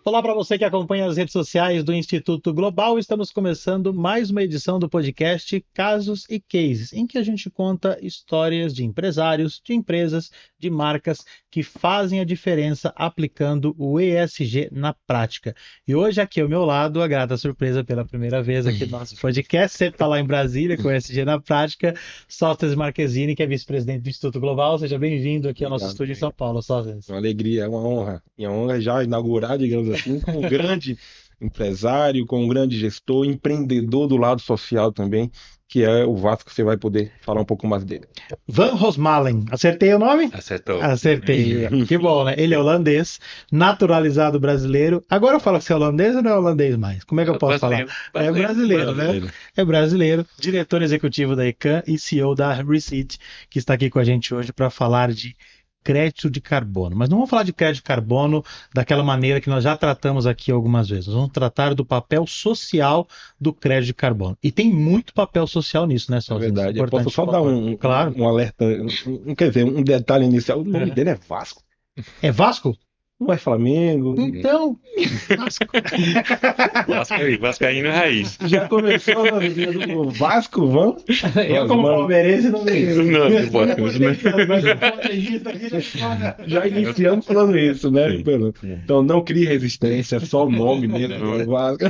Olá para você que acompanha as redes sociais do Instituto Global. Estamos começando mais uma edição do podcast Casos e Cases, em que a gente conta histórias de empresários, de empresas, de marcas que fazem a diferença aplicando o ESG na prática. E hoje aqui ao meu lado, a grata surpresa pela primeira vez aqui no nosso podcast, sempre está lá em Brasília com o ESG na prática, Sóstenes Marquezini, que é vice-presidente do Instituto Global. Seja bem-vindo aqui ao nosso Obrigado. estúdio em São Paulo, Sóstenes. Uma alegria, é uma honra. E a honra é já inaugurar, digamos assim, com um grande empresário, com um grande gestor, empreendedor do lado social também, que é o Vasco, você vai poder falar um pouco mais dele. Van Rosmalen, acertei o nome? Acertou. Acertei. Que bom, né? Ele é holandês, naturalizado brasileiro. Agora eu falo que você é holandês ou não é holandês mais? Como é que eu posso falar? É brasileiro, né? É brasileiro, diretor executivo da ECAN e CEO da Receipt, que está aqui com a gente hoje para falar de crédito de carbono. Mas não vamos falar de crédito de carbono daquela maneira que nós já tratamos aqui algumas vezes. Nós vamos tratar do papel social do crédito de carbono. E tem muito papel social nisso, né, É Sócio? verdade. Eu posso só dar Claro. um alerta, quer dizer, um detalhe inicial. O nome dele é Vasco. É Vasco? Não é Flamengo. Então, Vasco. Vascaíno raiz. Já começou o Vasco, vamos? Eu, como palmeirense, não me. Não pode. Já iniciamos falando isso, né? Sim. Então não crie resistência, só o nome mesmo. Vasco.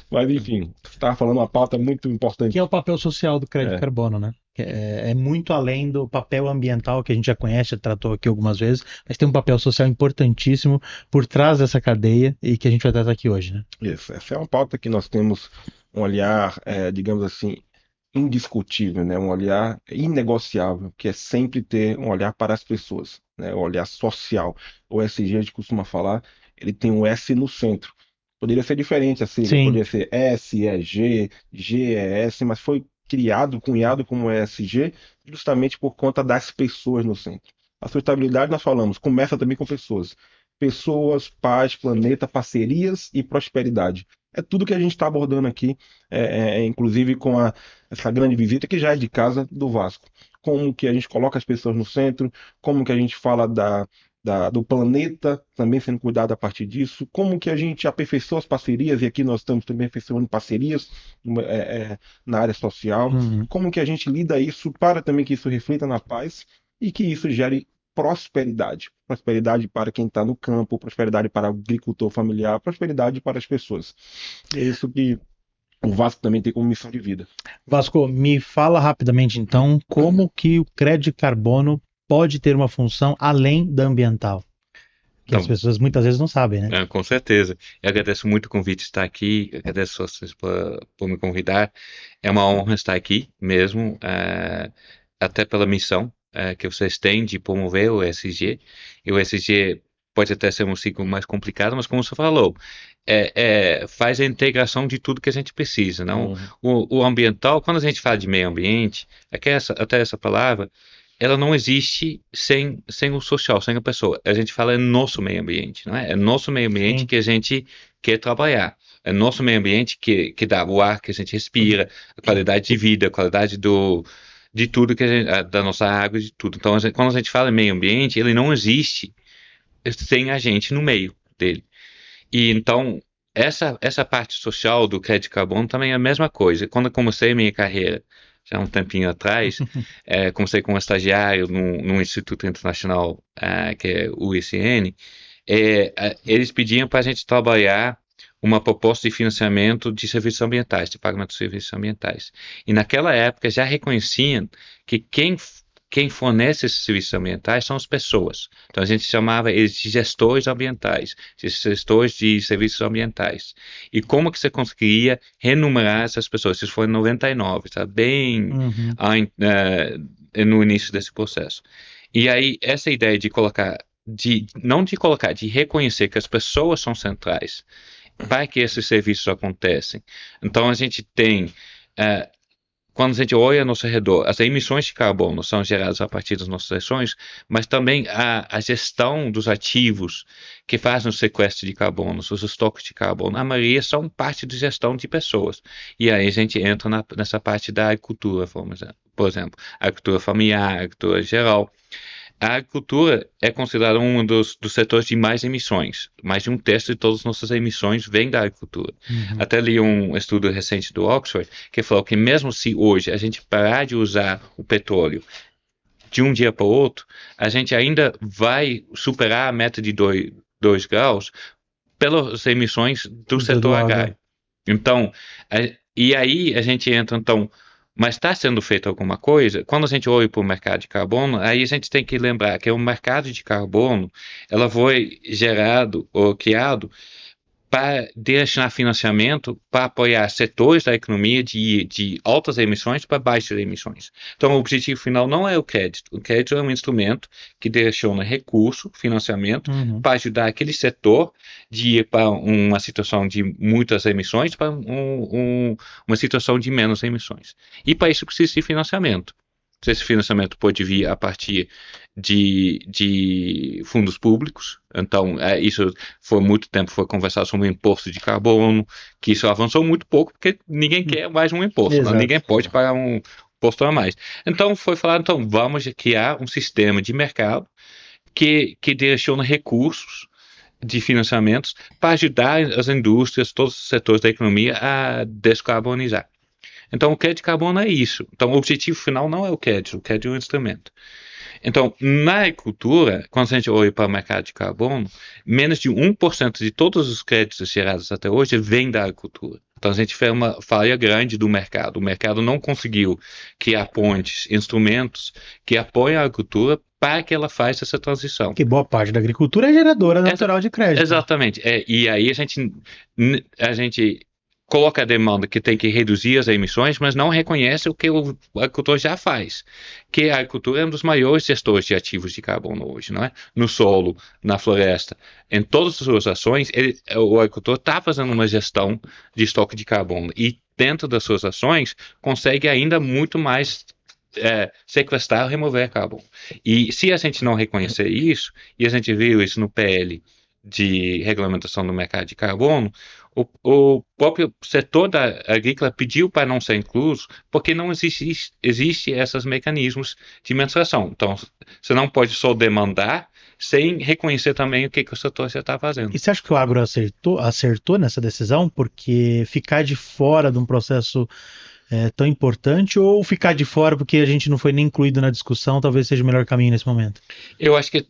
Mas enfim, você estava falando uma pauta muito importante. Que é o papel social do crédito de carbono, né? É muito além do papel ambiental que a gente já conhece, já tratou aqui algumas vezes, mas tem um papel social importantíssimo por trás dessa cadeia e que a gente vai tratar aqui hoje, né? Isso, essa é uma pauta que nós temos um olhar, digamos assim, indiscutível, né? Um olhar inegociável, que é sempre ter um olhar para as pessoas, né? Um olhar social. O ESG, a gente costuma falar, ele tem um S no centro. Poderia ser diferente, assim, Sim. poderia ser S, E, G, G, E, S, mas foi criado, cunhado como ESG, justamente por conta das pessoas no centro. A sustentabilidade, nós falamos, começa também com pessoas. Pessoas, paz, planeta, parcerias e prosperidade. É tudo que a gente está abordando aqui, inclusive com essa grande visita que já é de casa do Vasco. Como que a gente coloca as pessoas no centro, como que a gente fala do planeta também sendo cuidado a partir disso, como que a gente aperfeiçoa as parcerias, e aqui nós estamos também aperfeiçoando parcerias na área social, como que a gente lida isso para também que isso reflita na paz e que isso gere prosperidade. Prosperidade para quem está no campo, prosperidade para o agricultor familiar, prosperidade para as pessoas. É isso que o Vasco também tem como missão de vida. Vasco, me fala rapidamente então como que o crédito de carbono pode ter uma função além da ambiental, que as pessoas muitas vezes não sabem, né? Com certeza. Eu agradeço muito o convite de estar aqui, eu agradeço vocês por me convidar. É uma honra estar aqui mesmo, até pela missão que vocês têm de promover o ESG. E o ESG pode até ser um ciclo mais complicado, mas como você falou, faz a integração de tudo que a gente precisa. Não? O ambiental, quando a gente fala de meio ambiente, até essa palavra, ela não existe sem o social, sem a pessoa. A gente fala nosso meio ambiente, não é? É nosso meio ambiente que a gente quer trabalhar. É nosso meio ambiente que dá o ar que a gente respira, a qualidade de vida, a qualidade de tudo da nossa água, de tudo. Então, quando a gente fala em meio ambiente, ele não existe sem a gente no meio dele. E então, essa parte social do crédito de carbono também é a mesma coisa. Quando eu comecei a minha carreira, já há um tempinho atrás, comecei como estagiário num Instituto Internacional, que é o ICN, eles pediam para a gente trabalhar uma proposta de financiamento de serviços ambientais, de pagamento de serviços ambientais. E naquela época já reconheciam que quem fornece esses serviços ambientais são as pessoas. Então a gente chamava eles de gestores ambientais, de gestores de serviços ambientais. E como que você conseguiria renumerar essas pessoas? Isso foi em 99, tá? Bem no início desse processo. E aí essa ideia de reconhecer que as pessoas são centrais para que esses serviços acontecem. Então a gente tem quando a gente olha ao nosso redor, as emissões de carbono são geradas a partir das nossas ações, mas também a gestão dos ativos que fazem o sequestro de carbono, os estoques de carbono, a maioria são parte de gestão de pessoas. E aí a gente entra nessa parte da agricultura, por exemplo, agricultura familiar, agricultura geral. a agricultura é considerada um dos setores de mais emissões. Mais de um terço de todas as nossas emissões vem da agricultura. Até li um estudo recente do Oxford que falou que mesmo se hoje a gente parar de usar o petróleo de um dia para o outro, a gente ainda vai superar a meta de 2 graus pelas emissões do setor agrário. Então, e aí a gente entra, então, mas está sendo feita alguma coisa? Quando a gente olha para o mercado de carbono, aí a gente tem que lembrar que o mercado de carbono, ela foi gerado ou criado para destinar financiamento para apoiar setores da economia de altas emissões para baixas emissões. Então, o objetivo final não é o crédito. O crédito é um instrumento que direciona recurso, financiamento, para ajudar aquele setor de ir para uma situação de muitas emissões para uma situação de menos emissões. E para isso precisa de financiamento. Esse financiamento pode vir a partir de fundos públicos. Então, isso foi muito tempo foi conversado sobre o imposto de carbono, que isso avançou muito pouco, porque ninguém quer mais um imposto, né? Ninguém pode pagar um imposto a mais. Então, foi falado, então, vamos criar um sistema de mercado que direciona recursos de financiamentos para ajudar as indústrias, todos os setores da economia a descarbonizar. Então, o crédito de carbono é isso. Então, o objetivo final não é o crédito é um instrumento. Então, na agricultura, quando a gente olha para o mercado de carbono, menos de 1% de todos os créditos gerados até hoje vem da agricultura. Então, a gente fez uma falha grande do mercado. O mercado não conseguiu criar pontes, instrumentos que apoiam a agricultura para que ela faça essa transição. Que boa parte da agricultura é geradora natural de crédito. Exatamente. E aí a gente coloca a demanda que tem que reduzir as emissões, mas não reconhece o que o agricultor já faz. Que a agricultura é um dos maiores gestores de ativos de carbono hoje, não é? No solo, na floresta, em todas as suas ações, o agricultor está fazendo uma gestão de estoque de carbono e dentro das suas ações consegue ainda muito mais sequestrar ou remover carbono. E se a gente não reconhecer isso, e a gente viu isso no PL de regulamentação do mercado de carbono, o próprio setor da agrícola pediu para não ser incluso porque não existe esses mecanismos de mensuração. Então, você não pode só demandar sem reconhecer também o que o setor já está fazendo. E você acha que o agro acertou nessa decisão? Porque ficar de fora de um processo tão importante, ou ficar de fora porque a gente não foi nem incluído na discussão, talvez seja o melhor caminho nesse momento? Eu acho que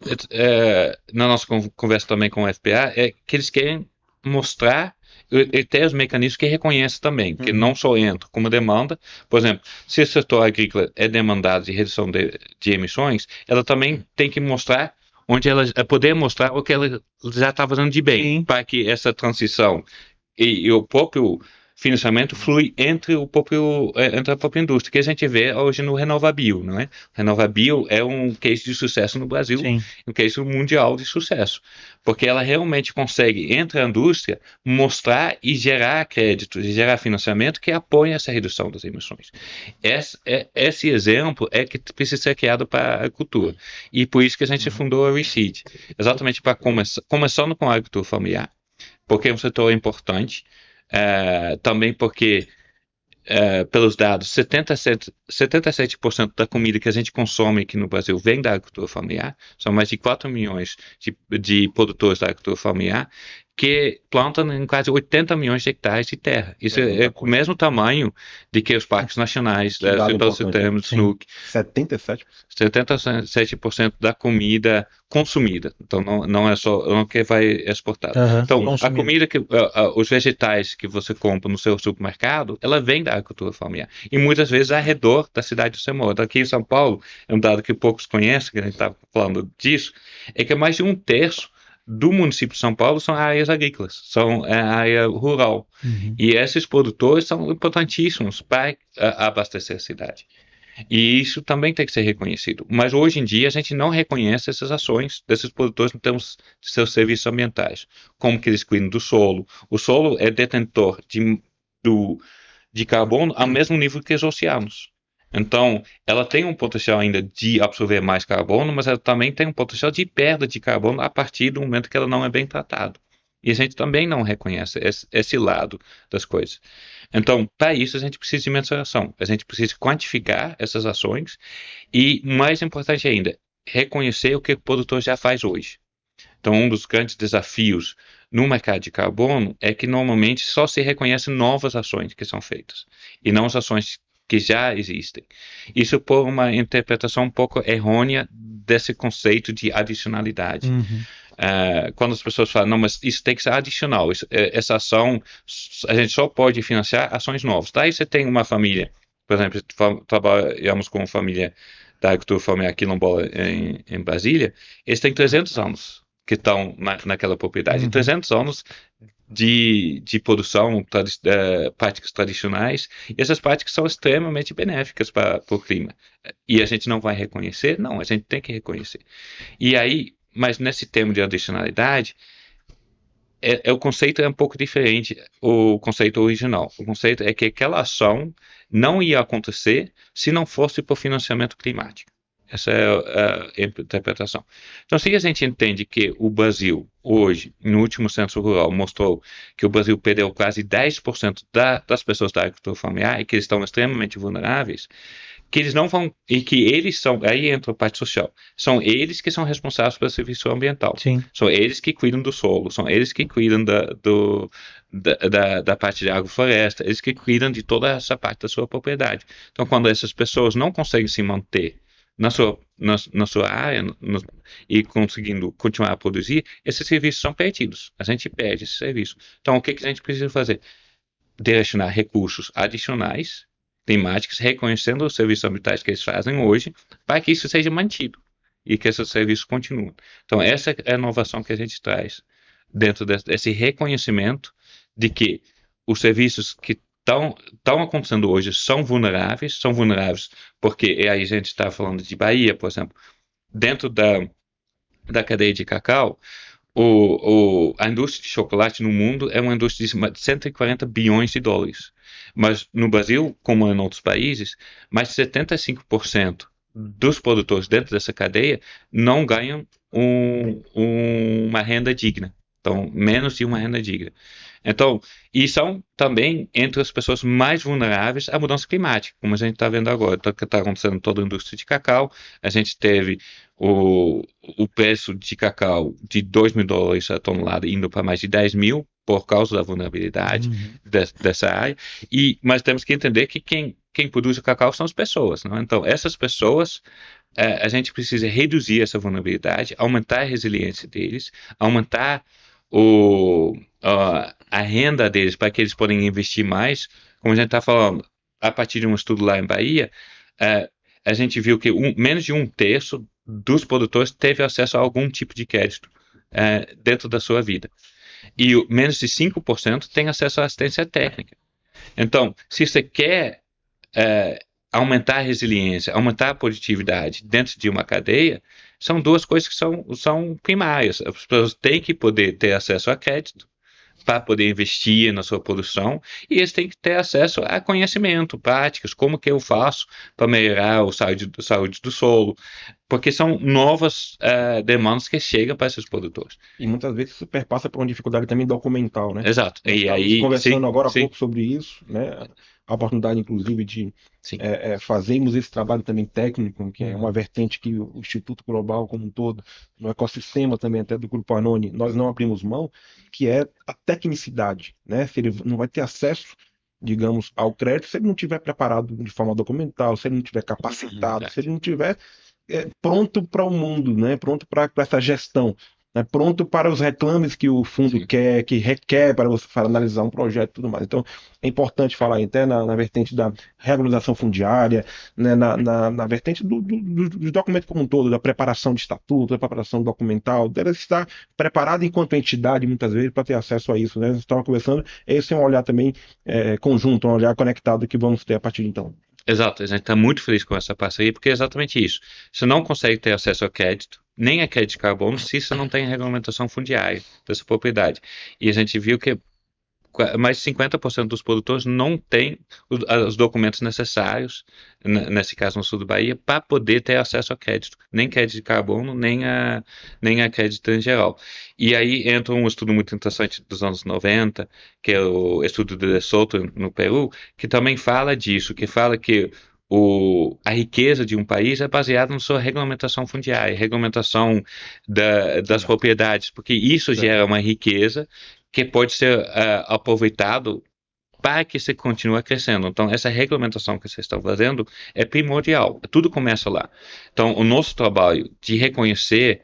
na nossa conversa também com o FPA, é que eles querem mostrar e ter os mecanismos que reconhecem também, que não só entra como demanda. Por exemplo, se o setor agrícola é demandado de redução de emissões, ela também tem que mostrar onde ela poder mostrar o que ela já está fazendo de bem, para que essa transição e o próprio financiamento flui entre a própria indústria, que a gente vê hoje no RenovaBio, não é? RenovaBio é um case de sucesso no Brasil, um case mundial de sucesso, porque ela realmente consegue, entre a indústria, mostrar e gerar créditos, e gerar financiamento que apoia essa redução das emissões. Esse exemplo é que precisa ser criado para a agricultura, e por isso que a gente fundou a Reseed, exatamente para começando com a agricultura familiar, porque é um setor importante. Também porque, pelos dados, 77% da comida que a gente consome aqui no Brasil vem da agricultura familiar. São mais de 4 milhões de produtores da agricultura familiar que plantam em quase 80 milhões de hectares de terra. Isso é o mesmo tamanho de que os parques nacionais, do SNUC. 77% da comida consumida. Então, não é só o que vai exportado. Então, a comida, os vegetais que você compra no seu supermercado, ela vem da agricultura familiar. E muitas vezes ao redor da cidade do você mora. Aqui em São Paulo, é um dado que poucos conhecem, que a gente está falando disso, é que mais de um terço do município de São Paulo são áreas agrícolas, são área rural. E esses produtores são importantíssimos para abastecer a cidade. E isso também tem que ser reconhecido. Mas hoje em dia a gente não reconhece essas ações desses produtores em termos de seus serviços ambientais. Como que eles cuidam do solo. O solo é detentor de carbono ao mesmo nível que os oceanos. Então, ela tem um potencial ainda de absorver mais carbono, mas ela também tem um potencial de perda de carbono a partir do momento que ela não é bem tratada. E a gente também não reconhece esse lado das coisas. Então, para isso, a gente precisa de mensuração. A gente precisa quantificar essas ações e, mais importante ainda, reconhecer o que o produtor já faz hoje. Então, um dos grandes desafios no mercado de carbono é que normalmente só se reconhece novas ações que são feitas e não as ações que já existem. Isso por uma interpretação um pouco errônea desse conceito de adicionalidade. Quando as pessoas falam, não, mas isso tem que ser adicional, essa ação, a gente só pode financiar ações novas. Daí você tem uma família, por exemplo, trabalhamos com uma família da agricultura familiar quilombola em Brasília, eles têm 300 anos que estão naquela propriedade, 300 anos de produção, práticas tradicionais, e essas práticas são extremamente benéficas para o clima. E a gente não vai reconhecer? Não, a gente tem que reconhecer. E aí, mas nesse termo de adicionalidade, o conceito é um pouco diferente, o conceito original. O conceito é que aquela ação não ia acontecer se não fosse por financiamento climático. Essa é a interpretação. Então, se a gente entende que o Brasil, hoje, no último censo rural, mostrou que o Brasil perdeu quase 10% das pessoas da agricultura familiar e que eles estão extremamente vulneráveis, que eles não vão, e que eles são, aí entra a parte social, são eles que são responsáveis pelo serviço ambiental. Sim. São eles que cuidam do solo, são eles que cuidam da parte de agrofloresta, eles que cuidam de toda essa parte da sua propriedade. Então, quando essas pessoas não conseguem se manter na sua área e conseguindo continuar a produzir, esses serviços são perdidos. A gente perde esse serviço. Então, o que a gente precisa fazer? Direcionar recursos adicionais, climáticos, reconhecendo os serviços ambientais que eles fazem hoje, para que isso seja mantido e que esses serviços continuem. Então, essa é a inovação que a gente traz dentro desse reconhecimento de que os serviços que estão acontecendo hoje são vulneráveis porque aí a gente está falando de Bahia, por exemplo, dentro da cadeia de cacau, a indústria de chocolate no mundo é uma indústria de 140 bilhões de dólares. Mas no Brasil, como em outros países, mais de 75% dos produtores dentro dessa cadeia não ganham uma renda digna. Então, menos de uma renda digna. Então, e são também entre as pessoas mais vulneráveis à mudança climática, como a gente está vendo agora, que está acontecendo em toda a indústria de cacau. A gente teve o preço de cacau de $2.000 a tonelada indo para mais de 10 mil por causa da vulnerabilidade dessa área. Mas temos que entender que quem produz o cacau são as pessoas. Não é? Então, essas pessoas, a gente precisa reduzir essa vulnerabilidade, aumentar a resiliência deles, aumentar a renda deles para que eles possam investir mais. Como a gente está falando, a partir de um estudo lá em Bahia, a gente viu que menos de 1/3 dos produtores teve acesso a algum tipo de crédito dentro da sua vida. E menos de 5% tem acesso à assistência técnica. Então, se você quer aumentar a resiliência, aumentar a produtividade dentro de uma cadeia, são duas coisas que são primárias. As pessoas têm que poder ter acesso a crédito para poder investir na sua produção e eles têm que ter acesso a conhecimento, práticas, como que eu faço para melhorar a saúde do solo, porque são novas demandas que chegam para esses produtores. E muitas vezes isso perpassa por uma dificuldade também documental, né? Exato. E aí, conversando agora há sim. pouco sobre isso, né? A oportunidade, inclusive, de fazermos esse trabalho também técnico, que é uma vertente que o Instituto Global como um todo, no ecossistema também até do Grupo Anoni, nós não abrimos mão, que é a tecnicidade, né? Se ele não vai ter acesso, digamos, ao crédito, se ele não estiver preparado de forma documental, se ele não estiver capacitado, se ele não estiver pronto para o mundo, né? Pronto para essa gestão, né? Pronto para os reclames que o fundo quer, que requer para você analisar um projeto e tudo mais. Então, é importante falar até na vertente da regularização fundiária, né? na vertente do documento como um todo, da preparação de estatuto, da preparação documental, dela estar preparada enquanto entidade, muitas vezes, para ter acesso a isso. Né? Nós estávamos conversando, esse é um olhar também conjunto, um olhar conectado que vamos ter a partir de então. Exato, a gente está muito feliz com essa parceria, porque é exatamente isso. Você não consegue ter acesso ao crédito, nem a crédito de carbono, se você não tem regulamentação fundiária dessa propriedade. E a gente viu que mais de 50% dos produtores não têm os documentos necessários, nesse caso no sul do Bahia, para poder ter acesso a crédito, nem crédito de carbono, nem a crédito em geral. E aí entra um estudo muito interessante dos anos 90, que é o estudo de De Soto no Peru, que também fala disso, que fala que a riqueza de um país é baseada na sua regulamentação fundiária, regulamentação das propriedades, porque isso gera uma riqueza que pode ser aproveitado para que você continue crescendo. Então, essa regulamentação que vocês estão fazendo é primordial. Tudo começa lá. Então, o nosso trabalho de reconhecer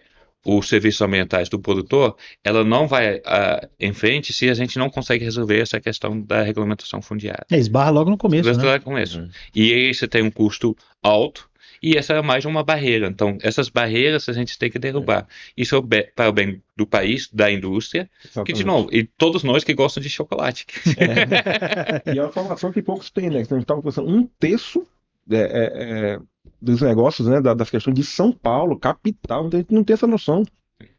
os serviços ambientais do produtor, ela não vai em frente se a gente não consegue resolver essa questão da regulamentação fundiária. Esbarra logo no começo, Logo né? no começo. E aí você tem um custo alto, e essa é mais uma barreira. Então, essas barreiras a gente tem que derrubar. Isso é para o bem do país, da indústria, que, de novo, e todos nós que gostam de chocolate. E é uma informação que poucos têm, né? Que a gente estava pensando, 1/3 dos negócios, né, das questões de São Paulo, capital, então a gente não tem essa noção.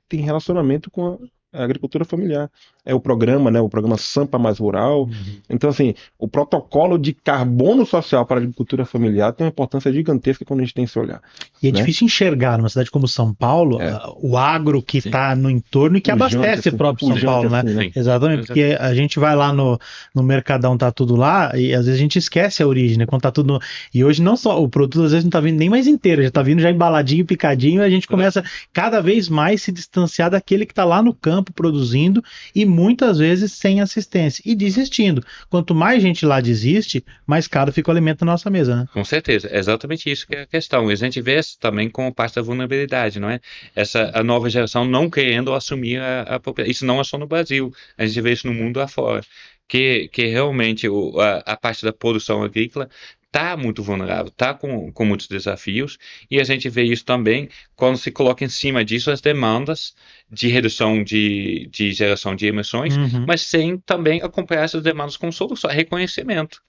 Tem relacionamento com a agricultura familiar. É o programa, né, o programa Sampa Mais Rural. Então, assim, o protocolo de carbono social para a agricultura familiar tem uma importância gigantesca quando a gente tem esse olhar. E é né? difícil enxergar numa cidade como São Paulo, o agro que está no entorno e que abastece o próprio São Paulo, né? assim, Exatamente, porque a gente vai lá no Mercadão, tá tudo lá, e às vezes a gente esquece a origem, né? Quando tá tudo E hoje não só, o produto às vezes não tá vindo nem mais inteiro, já tá vindo já embaladinho, picadinho, e a gente começa cada vez mais se distanciar daquele que tá lá no campo produzindo, e muitas vezes sem assistência, e desistindo. Quanto mais gente lá desiste, mais caro fica o alimento na nossa mesa, né? Com certeza, é exatamente isso que é a questão. E a gente vê isso também como parte da vulnerabilidade, não é? A nova geração não querendo assumir a propriedade. Isso não é só no Brasil, a gente vê isso no mundo afora. Que realmente a parte da produção agrícola está muito vulnerável, está com muitos desafios, e a gente vê isso também quando se coloca em cima disso as demandas de redução de geração de emissões, mas sem também acompanhar essas demandas com solução, reconhecimento.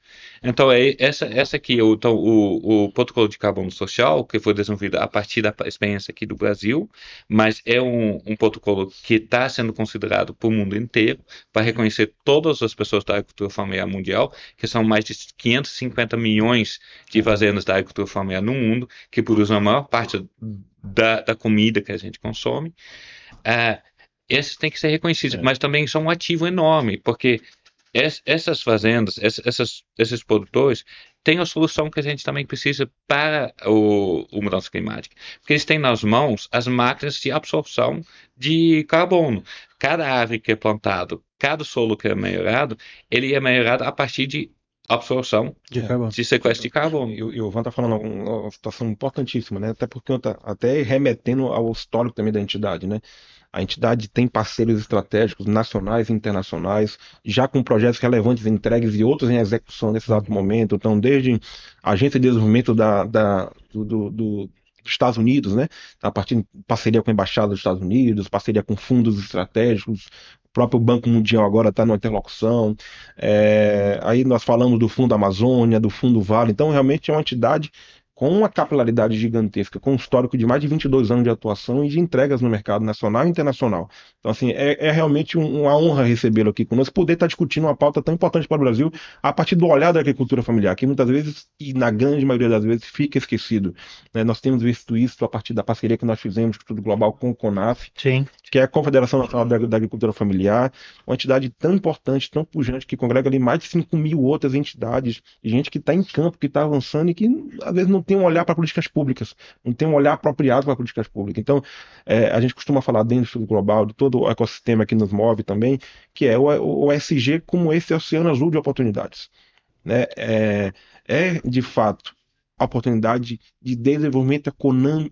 Então, essa aqui, o protocolo de carbono social, que foi desenvolvido a partir da experiência aqui do Brasil, mas é um protocolo que está sendo considerado por o mundo inteiro, para reconhecer todas as pessoas da agricultura familiar mundial, que são mais de 550 milhões de fazendas da agricultura familiar no mundo, que produzem a maior parte da comida que a gente consome. Esses têm que ser reconhecidos, mas também são um ativo enorme, porque essas fazendas, esses produtores, têm a solução que a gente também precisa para a mudança climática. Porque eles têm nas mãos as máquinas de absorção de carbono. Cada árvore que é plantado, cada solo que é melhorado, ele é melhorado a partir de absorção de sequestro de carbono. E o Ivan está falando uma situação importantíssima, né? Até porque até remetendo ao histórico também da entidade, né? A entidade tem parceiros estratégicos nacionais e internacionais, já com projetos relevantes entregues e outros em execução nesse exato momento. Então, desde a Agência de Desenvolvimento dos Estados Unidos, né? A partir de parceria com a Embaixada dos Estados Unidos, parceria com fundos estratégicos, o próprio Banco Mundial agora está numa interlocução. Aí nós falamos do Fundo Amazônia, do Fundo Vale. Então, realmente é uma entidade com uma capilaridade gigantesca, com um histórico de mais de 22 anos de atuação e de entregas no mercado nacional e internacional. Então, assim, é realmente uma honra recebê-lo aqui conosco, poder estar discutindo uma pauta tão importante para o Brasil a partir do olhar da agricultura familiar, que muitas vezes, e na grande maioria das vezes, fica esquecido. Né? Nós temos visto isso a partir da parceria que nós fizemos com o Estudo Global com o CONAF, que é a Confederação Nacional da Agricultura Familiar, uma entidade tão importante, tão pujante, que congrega ali mais de 5.000 outras entidades, gente que está em campo, que está avançando e que, às vezes, não tem um olhar para políticas públicas, não tem um olhar apropriado para políticas públicas. Então, a gente costuma falar dentro do Estudo Global, de todo o ecossistema que nos move também, que é o ESG como esse oceano azul de oportunidades. Né? De fato, a oportunidade de desenvolvimento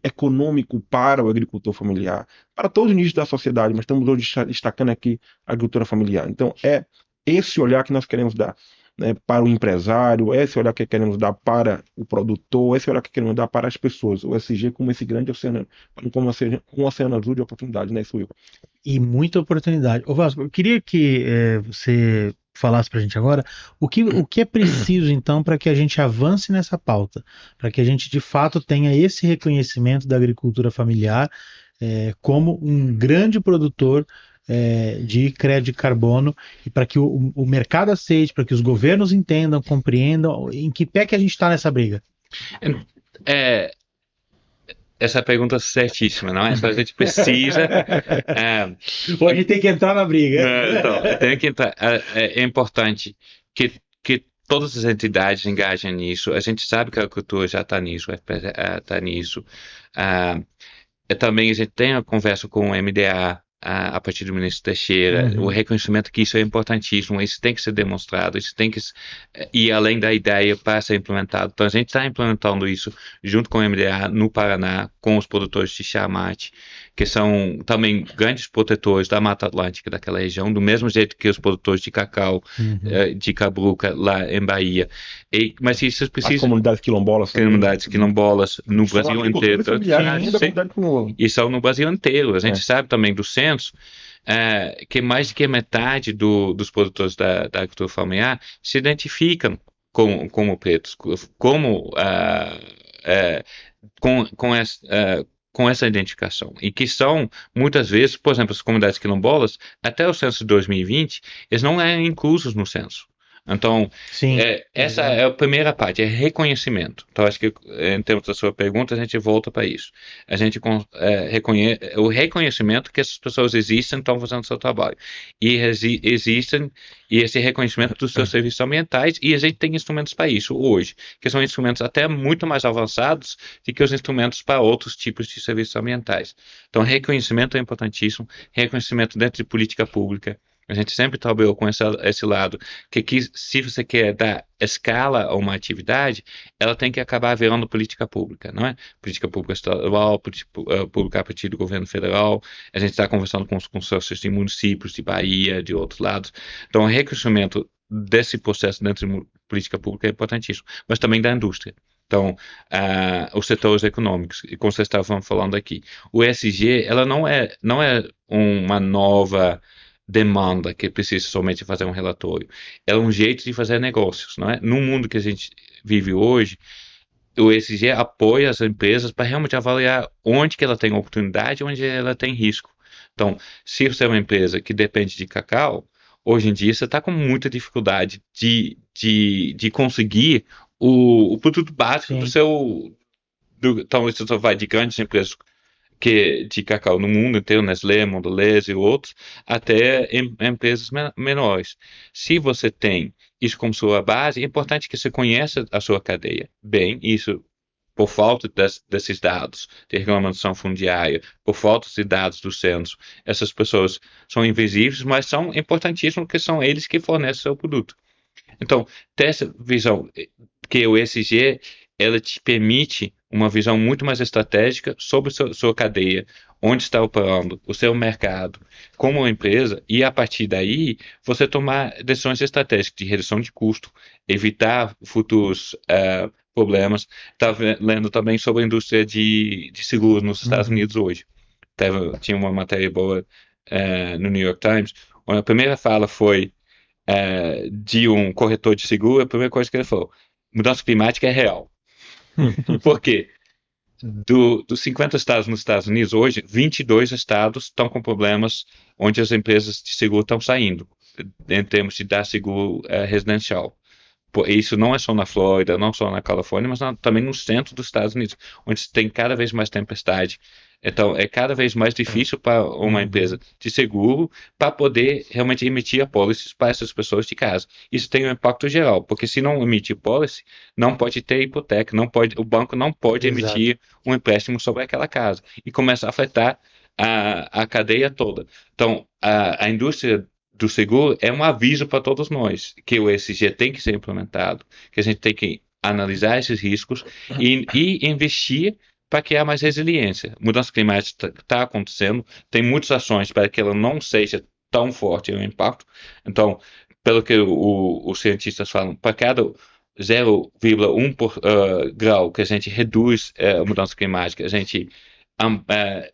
econômico para o agricultor familiar, para todos os nichos da sociedade, mas estamos hoje destacando aqui a agricultura familiar. Então, é esse olhar que nós queremos dar. Né, para o empresário, esse olhar que queremos dar para o produtor, esse olhar que queremos dar para as pessoas, o ESG como esse grande oceano, como um oceano azul de oportunidade, né, isso, Will? E muita oportunidade. Ô Vasco, eu queria que você falasse para a gente agora o que é preciso, então, para que a gente avance nessa pauta, para que a gente, de fato, tenha esse reconhecimento da agricultura familiar como um grande produtor de crédito de carbono, e para que o mercado aceite, para que os governos entendam, compreendam, em que pé que a gente está nessa briga? Essa pergunta é certíssima, não é? Então a gente precisa... Ou a gente tem que entrar na briga. Então, tem que entrar. É importante que todas as entidades engajam nisso. A gente sabe que a cultura já está nisso, o FPS está nisso. Ah, também a gente tem a conversa com o MDA a partir do ministro Teixeira, o reconhecimento que isso é importantíssimo, isso tem que ser demonstrado, isso tem que ir além da ideia para ser implementado. Então a gente está implementando isso junto com o MDA no Paraná, com os produtores de chamate, que são também grandes protetores da Mata Atlântica daquela região, do mesmo jeito que os produtores de cacau, de cabruca lá em Bahia. Mas isso precisa... As comunidades quilombolas também. Comunidades quilombolas no Brasil inteiro. E são no Brasil inteiro. A gente sabe também do censo que mais de que metade dos produtores da agricultura familiar se identificam como pretos, com essa identificação. E que são, muitas vezes, por exemplo, as comunidades quilombolas, até o censo de 2020, eles não eram inclusos no censo. Então, essa é a primeira parte, é reconhecimento. Então, acho que, em termos da sua pergunta, a gente volta para isso. A gente o reconhecimento que essas pessoas existem, estão fazendo o seu trabalho. E existem, e esse reconhecimento dos seus serviços ambientais, e a gente tem instrumentos para isso hoje, que são instrumentos até muito mais avançados do que os instrumentos para outros tipos de serviços ambientais. Então, reconhecimento é importantíssimo, reconhecimento dentro de política pública. A gente sempre trabalhou com esse lado, que se você quer dar escala a uma atividade, ela tem que acabar virando política pública, não é? Política pública estadual, política pública a partir do governo federal. A gente está conversando com os consórcios de municípios, de Bahia, de outros lados. Então, o reconhecimento desse processo dentro de política pública é importantíssimo, mas também da indústria. Então, os setores econômicos, e como vocês estavam falando aqui, o ESG, ela não é uma nova demanda que precisa somente fazer um relatório. É um jeito de fazer negócios, não é? No mundo que a gente vive hoje, o ESG apoia as empresas para realmente avaliar onde que ela tem oportunidade, onde ela tem risco. Então, se você é uma empresa que depende de cacau, hoje em dia você está com muita dificuldade de conseguir o produto básico do seu... Então, você só vai de grandes empresas de cacau no mundo inteiro, Nestlé, Mondelez e outros, até empresas menores. Se você tem isso como sua base, é importante que você conheça a sua cadeia bem, isso por falta desses dados de regulamentação fundiária, por falta de dados do censo. Essas pessoas são invisíveis, mas são importantíssimos porque são eles que fornecem o seu produto. Então, ter essa visão que o ESG, ela te permite uma visão muito mais estratégica sobre sua cadeia, onde está operando o seu mercado como empresa, e a partir daí você tomar decisões estratégicas de redução de custo, evitar futuros problemas. Estava lendo também sobre a indústria de seguros nos Estados Unidos hoje. Tinha uma matéria boa no New York Times, onde a primeira fala foi de um corretor de seguro. A primeira coisa que ele falou: mudança climática é real. Por quê? Dos 50 estados nos Estados Unidos, hoje, 22 estados estão com problemas onde as empresas de seguro estão saindo, em termos de dar seguro residencial. Isso não é só na Flórida, não só na Califórnia, mas também no centro dos Estados Unidos, onde tem cada vez mais tempestade. Então, é cada vez mais difícil para uma empresa de seguro para poder realmente emitir apólices para essas pessoas de casa. Isso tem um impacto geral, porque se não emitir apólice, não pode ter hipoteca, o banco não pode emitir um empréstimo sobre aquela casa. E começa a afetar a cadeia toda. Então, a indústria do seguro é um aviso para todos nós, que o ESG tem que ser implementado, que a gente tem que analisar esses riscos e investir para criar mais resiliência. Mudança climática está acontecendo, tem muitas ações para que ela não seja tão forte o impacto. Então, pelo que os cientistas falam, para cada 0,1 grau que a gente reduz a mudança climática, a gente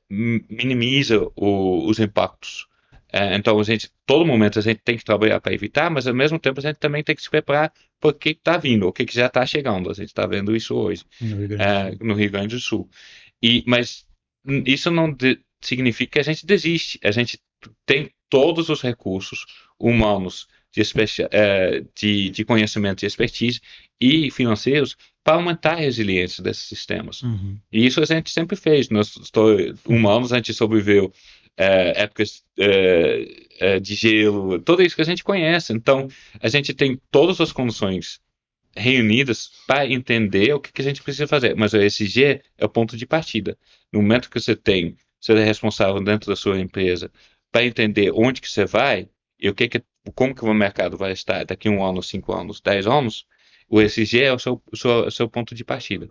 minimiza os impactos. Então, todo momento a gente tem que trabalhar para evitar, mas ao mesmo tempo a gente também tem que se preparar para o que está vindo, o que já está chegando. A gente está vendo isso hoje no Rio Grande do Sul. Mas isso não significa que a gente desiste. A gente tem todos os recursos humanos de conhecimento e expertise e financeiros para aumentar a resiliência desses sistemas. E isso a gente sempre fez. Nós humanos, a gente sobreviveu épocas de gelo, tudo isso que a gente conhece. Então, a gente tem todas as condições reunidas para entender o que a gente precisa fazer. Mas o ESG é o ponto de partida. No momento que você é responsável dentro da sua empresa para entender onde que você vai e como que o mercado vai estar daqui a 1 ano, 5 anos, 10 anos, o ESG é o seu ponto de partida.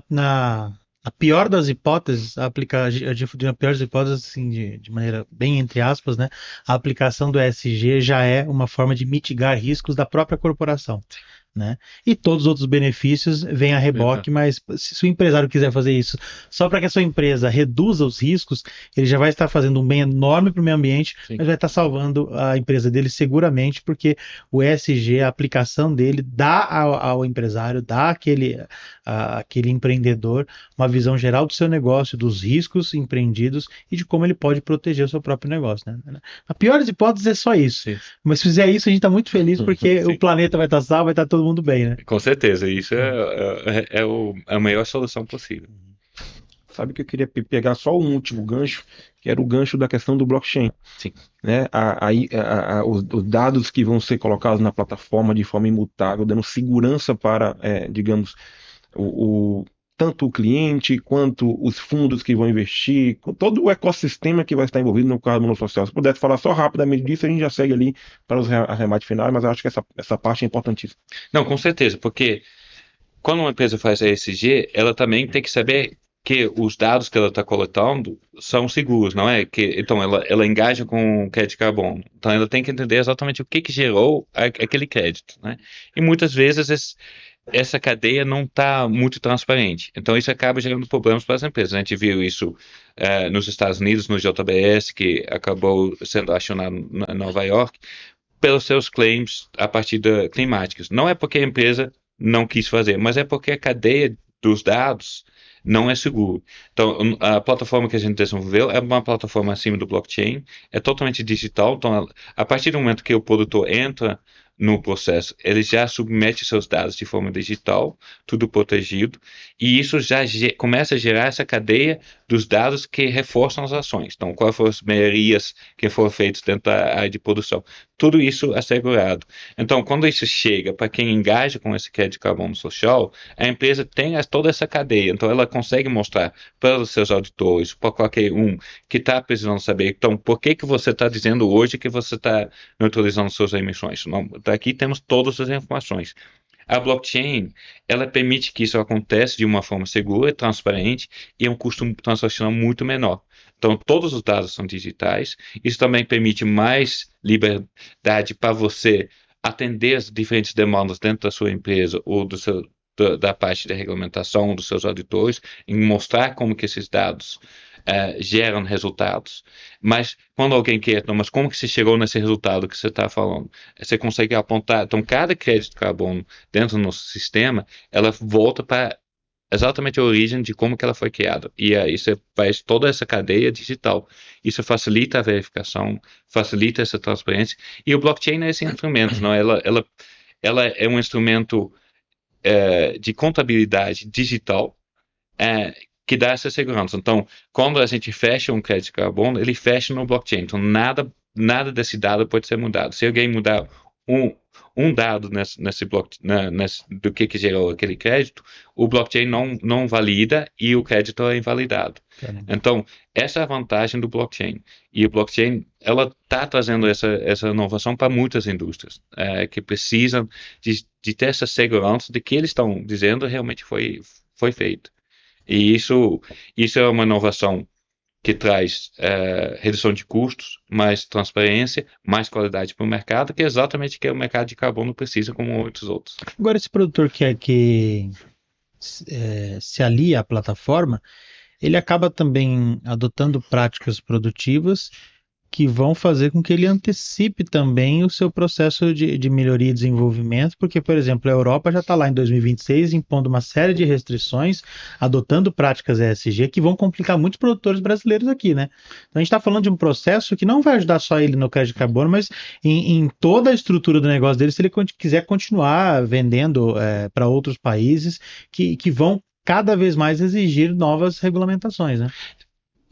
Na pior das hipóteses, na pior das hipóteses, assim, de maneira bem entre aspas, né, a aplicação do ESG já é uma forma de mitigar riscos da própria corporação. Né? E todos os outros benefícios vêm a reboque, mas se o empresário quiser fazer isso só para que a sua empresa reduza os riscos, ele já vai estar fazendo um bem enorme para o meio ambiente, Sim. mas vai estar salvando a empresa dele seguramente, porque o ESG, a aplicação dele, dá ao empresário, dá àquele empreendedor uma visão geral do seu negócio, dos riscos empreendidos e de como ele pode proteger o seu próprio negócio. Né? A pior das hipóteses é só isso. Sim. Mas se fizer isso, a gente está muito feliz porque Sim. o planeta vai estar salvo, vai estar todo mundo bem, né? Com certeza, isso é a melhor solução possível. Sabe que eu queria pegar só um último gancho, que era o gancho da questão do blockchain. Sim. Né? Os dados que vão ser colocados na plataforma de forma imutável, dando segurança para, digamos, tanto o cliente quanto os fundos que vão investir, todo o ecossistema que vai estar envolvido no caso do mundo social. Se pudesse falar só rapidamente disso, a gente já segue ali para os arremates finais, mas eu acho que essa parte é importantíssima. Não, com certeza, porque quando uma empresa faz a ESG, ela também tem que saber que os dados que ela está coletando são seguros, não é? Então, ela engaja com o crédito de carbono. Então, ela tem que entender exatamente o que gerou aquele crédito, né? E muitas vezes essa cadeia não está muito transparente. Então, isso acaba gerando problemas para as empresas. A gente viu isso nos Estados Unidos, no JBS, que acabou sendo acionado em Nova York, pelos seus claims a partir climáticos. Não é porque a empresa não quis fazer, mas é porque a cadeia dos dados não é seguro. Então, a plataforma que a gente desenvolveu é uma plataforma acima do blockchain, é totalmente digital. Então, a partir do momento que o produtor entra no processo, ele já submete seus dados de forma digital, tudo protegido, e isso já começa a gerar essa cadeia dos dados que reforçam as ações. Então, quais foram as melhorias que foram feitas dentro da área de produção. Tudo isso assegurado. Então, quando isso chega para quem engaja com esse crédito de carbono social, a empresa tem toda essa cadeia. Então, ela consegue mostrar para os seus auditores, para qualquer um que está precisando saber, então, por que você está dizendo hoje que você está neutralizando suas emissões? Não, aqui temos todas as informações. A blockchain, ela permite que isso aconteça de uma forma segura, transparente e a um custo transacional muito menor. Então, todos os dados são digitais. Isso também permite mais liberdade para você atender as diferentes demandas dentro da sua empresa ou da parte de regulamentação dos seus auditores, em mostrar como que esses dados geram resultados. Mas quando alguém quer, então, mas como que você chegou nesse resultado que você está falando? Você consegue apontar, então cada crédito de carbono dentro do nosso sistema, ela volta para exatamente a origem de como que ela foi criada. E aí você faz toda essa cadeia digital. Isso facilita a verificação, facilita essa transparência. E o blockchain é esse instrumento, não? Ela é um instrumento de contabilidade digital que dá essa segurança. Então, quando a gente fecha um crédito de carbono, ele fecha no blockchain. Então, nada desse dado pode ser mudado. Se alguém mudar um dado nesse do que gerou aquele crédito, o blockchain não valida e o crédito é invalidado. Caramba. Então, essa é a vantagem do blockchain. E o blockchain, ela está trazendo essa inovação para muitas indústrias que precisam de ter essa segurança de que eles estão dizendo realmente foi feito. E isso é uma inovação que traz redução de custos, mais transparência, mais qualidade para o mercado, que é exatamente o que o mercado de carbono precisa, como muitos outros. Agora, esse produtor que se alia à plataforma, ele acaba também adotando práticas produtivas que vão fazer com que ele antecipe também o seu processo de melhoria e desenvolvimento, porque, por exemplo, a Europa já está lá em 2026 impondo uma série de restrições, adotando práticas ESG que vão complicar muitos produtores brasileiros aqui, né? Então a gente está falando de um processo que não vai ajudar só ele no crédito de carbono, mas em toda a estrutura do negócio dele, se ele quiser continuar vendendo para outros países que vão cada vez mais exigir novas regulamentações, né?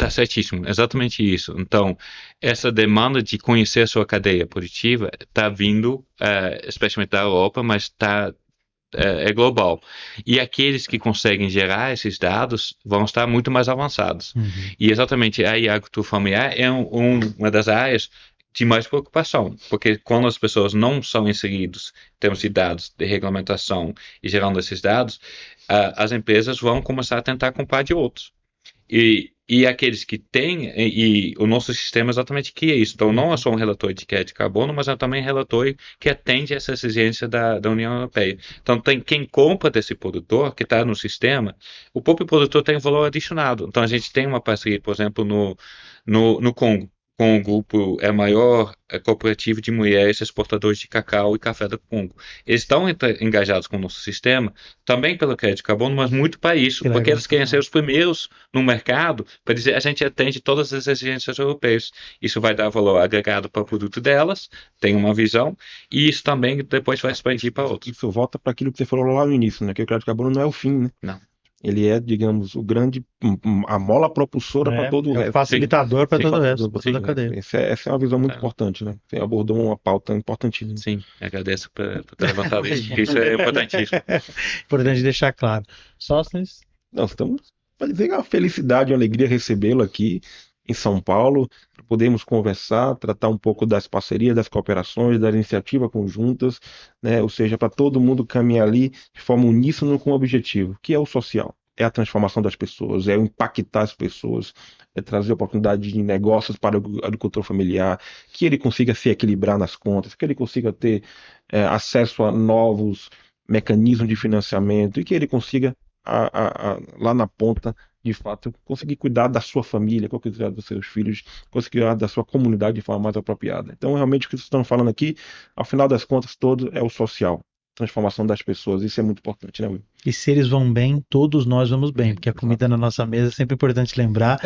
Tá certíssimo, exatamente isso. Então, essa demanda de conhecer a sua cadeia produtiva está vindo, especialmente da Europa, mas é global. E aqueles que conseguem gerar esses dados vão estar muito mais avançados. E exatamente a agricultura familiar é uma das áreas de mais preocupação, porque quando as pessoas não são inseridas em termos de dados, de regulamentação e gerando esses dados, as empresas vão começar a tentar comprar de outros. E aqueles que têm, e o nosso sistema exatamente que é isso. Então, não é só um relatório de crédito de carbono, mas é também um relatório que atende essa exigência da União Europeia. Então, tem quem compra desse produtor, que está no sistema, o próprio produtor tem um valor adicionado. Então, a gente tem uma parceria, por exemplo, no Congo, com o grupo, é a maior cooperativo de mulheres exportadoras de cacau e café do Congo. Eles estão engajados com o nosso sistema, também pelo crédito de carbono, mas muito para isso, porque eles querem ser os primeiros no mercado, para dizer a gente atende todas as exigências europeias. Isso vai dar valor agregado para o produto delas, tem uma visão, e isso também depois vai expandir para outros. Isso volta para aquilo que você falou lá no início, né? Que o crédito de carbono não é o fim, né? Não. Ele é, digamos, a mola propulsora para todo o resto. Facilitador para todo o resto, para toda a cadeia. Essa é uma visão muito importante, né? Você abordou uma pauta importantíssima. Sim, agradeço por ter levantado isso, porque isso é importantíssimo. Importante deixar claro. Sóstenes? Nós estamos para dizer que é uma felicidade, uma alegria recebê-lo aqui em São Paulo, para podermos conversar, tratar um pouco das parcerias, das cooperações, das iniciativas conjuntas, né? Ou seja, para todo mundo caminhar ali de forma uníssona com um objetivo, que é o social. É a transformação das pessoas, é o impactar as pessoas, é trazer oportunidade de negócios para o agricultor familiar, que ele consiga se equilibrar nas contas, que ele consiga ter acesso a novos mecanismos de financiamento e que ele consiga, lá na ponta, de fato, conseguir cuidar da sua família, conseguir cuidar dos seus filhos, conseguir cuidar da sua comunidade de forma mais apropriada. Então, realmente, o que vocês estão falando aqui, ao final das contas, todo é o social. Transformação das pessoas, isso é muito importante, né, Will? E se eles vão bem, todos nós vamos bem, porque a comida na nossa mesa é sempre importante lembrar,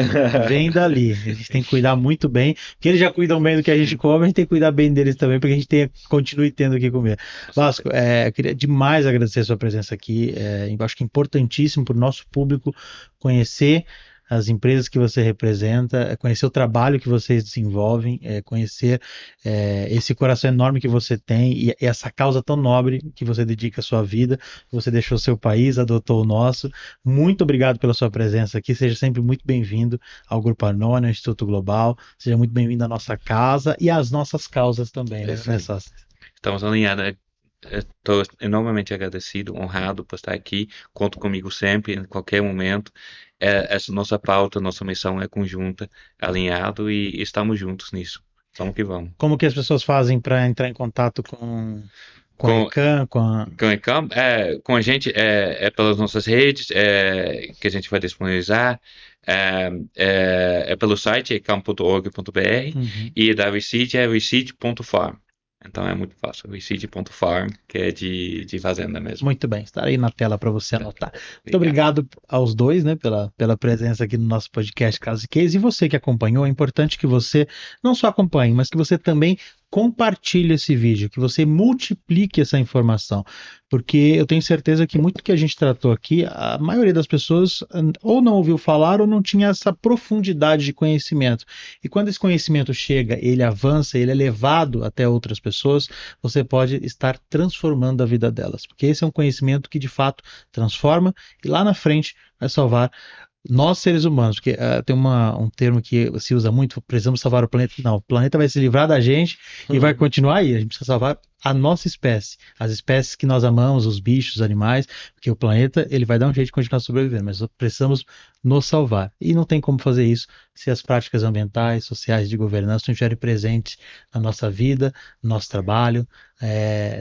vem dali. A gente tem que cuidar muito bem, porque eles já cuidam bem do que a gente come, a gente tem que cuidar bem deles também, para que a gente continue tendo o que comer. Vasco, eu queria demais agradecer a sua presença aqui, eu acho que é importantíssimo para o nosso público conhecer as empresas que você representa, conhecer o trabalho que vocês desenvolvem, conhecer esse coração enorme que você tem e essa causa tão nobre que você dedica a sua vida. Você deixou o seu país, adotou o nosso. Muito obrigado pela sua presença aqui. Seja sempre muito bem-vindo ao Grupo Arnone, ao Instituto Global. Seja muito bem-vindo à nossa casa e às nossas causas também, né? Estamos alinhados. Estou enormemente agradecido, honrado por estar aqui. Conto comigo sempre, em qualquer momento. Essa nossa pauta, nossa missão é conjunta, alinhado e estamos juntos nisso. Vamos que vamos. Como que as pessoas fazem para entrar em contato com a ECAM? Com a gente pelas nossas redes que a gente vai disponibilizar. Pelo site ecam.org.br e da Reseed é reseed.farm. Então é muito fácil, reseed.farm, que é de fazenda mesmo. Muito bem, está aí na tela para você anotar. Muito obrigado aos dois, né, pela presença aqui no nosso podcast Casos e Cases. E você que acompanhou, é importante que você não só acompanhe, mas que você também compartilhe esse vídeo, que você multiplique essa informação, porque eu tenho certeza que muito que a gente tratou aqui, a maioria das pessoas ou não ouviu falar ou não tinha essa profundidade de conhecimento. E quando esse conhecimento chega, ele avança, ele é levado até outras pessoas, você pode estar transformando a vida delas, porque esse é um conhecimento que de fato transforma e lá na frente vai salvar nós, seres humanos, porque tem um termo que se usa muito, precisamos salvar o planeta. Não, o planeta vai se livrar da gente e vai continuar aí. A gente precisa salvar a nossa espécie, as espécies que nós amamos, os bichos, os animais, porque o planeta ele vai dar um jeito de continuar sobrevivendo, mas precisamos nos salvar. E não tem como fazer isso se as práticas ambientais, sociais, de governança não estiverem presentes na nossa vida, no nosso trabalho,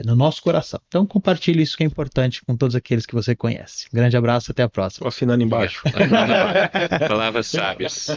no nosso coração. Então compartilhe isso que é importante com todos aqueles que você conhece. Um grande abraço, até a próxima. Estou assinando embaixo. Palavras sábias.